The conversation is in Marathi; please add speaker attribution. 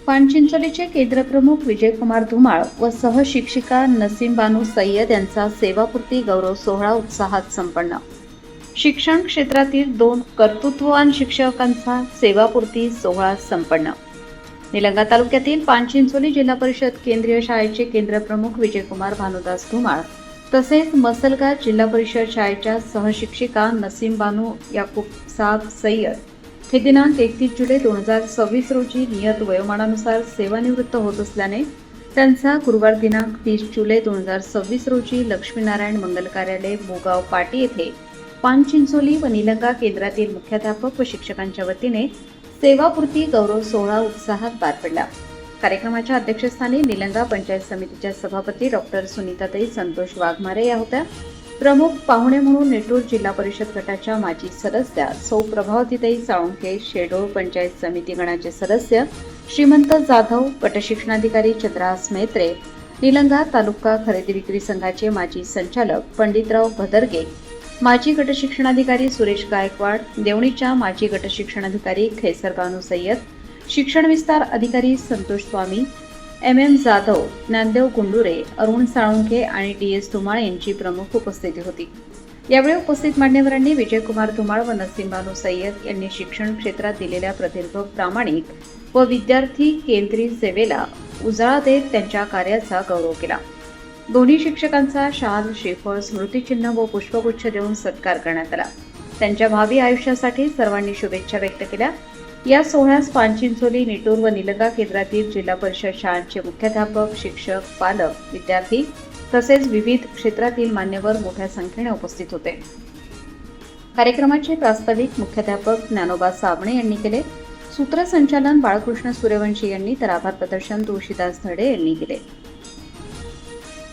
Speaker 1: पानचिंचोलीचे केंद्रप्रमुख विजयकुमार धुमाळ व सहशिक्षिका नसीम बानू सय्यद यांचा सेवापूर्ती गौरव सोहळा उत्साहात संपन्न। शिक्षण क्षेत्रातील 2 कर्तृत्ववान शिक्षकांचा सेवापूर्ती सोहळा संपन्न। निलंगा तालुक्यातील पानचिंचोली जिल्हा परिषद केंद्रीय शाळेचे केंद्रप्रमुख विजयकुमार भानुदास धुमाळ तसेच मसलगा जिल्हा परिषद शाळेच्या सहशिक्षिका नसीम बानू याकूब साब सय्यद हे दिनांक 31 जुलै 2026 रोजी नियत वयोमानानुसार सेवानिवृत्त होत असल्याने त्यांचा गुरुवार दिनांक 30 जुलै 2026 रोजी लक्ष्मीनारायण मंगल कार्यालय मोगाव पाटी येथे पानचिंचोली व निलंगा केंद्रातील मुख्याध्यापक व शिक्षकांच्या वतीने सेवापूर्ती गौरव सोहळा उत्साहात पार पडला। कार्यक्रमाच्या अध्यक्षस्थानी निलंगा पंचायत समितीच्या सभापती डॉक्टर सुनीताताई संतोष वाघमारे या होत्या। प्रमुख पाहुणे म्हणून नेटूर जिल्हा परिषद गटाच्या माजी सदस्या सौ प्रभावतीताई साळुंखे, शेडोळ पंचायत समिती गणाचे सदस्य श्रीमंत जाधव, गटशिक्षणाधिकारी चंद्रहास मेत्रे, निलंगा तालुका खरेदी विक्री संघाचे माजी संचालक पंडितराव भदरगे, माजी गटशिक्षणाधिकारी सुरेश गायकवाड, देवणीच्या माजी गटशिक्षणाधिकारी खैसर बानू सय्यद, शिक्षण विस्तार अधिकारी संतोष स्वामी, MM जाधव, ज्ञानदेव गुंडुरे, अरुण साळुंखे आणि DS धुमाळ यांची प्रमुख उपस्थिती होती। यावेळी उपस्थित मान्यवरांनी विजयकुमार धुमाळ व नसीम बानू सय्यद यांनी शिक्षण क्षेत्रात दिलेल्या प्रदीर्घ, प्रामाणिक व विद्यार्थी केंद्रीय सेवेला उजाळा देत त्यांच्या कार्याचा गौरव केला। दोन्ही शिक्षकांचा शाल, श्रीफळ, स्मृतिचिन्ह व पुष्पगुच्छ देऊन सत्कार करण्यात आला। त्यांच्या भावी आयुष्यासाठी सर्वांनी शुभेच्छा व्यक्त केल्या। या सोहळ्यास पानचिंचोली, नेटूर व निलंगा केंद्रातील जिल्हा परिषद शाळांचे मुख्याध्यापक, शिक्षक, पालक, विद्यार्थी तसेच विविध क्षेत्रातील मान्यवर मोठ्या संख्येने उपस्थित होते। कार्यक्रमाचे प्रास्ताविक मुख्याध्यापक ज्ञानोबा साबणे यांनी केले। सूत्रसंचालन बाळकृष्ण सूर्यवंशी यांनी तर आभार प्रदर्शन तुळशीदास धडे यांनी केले।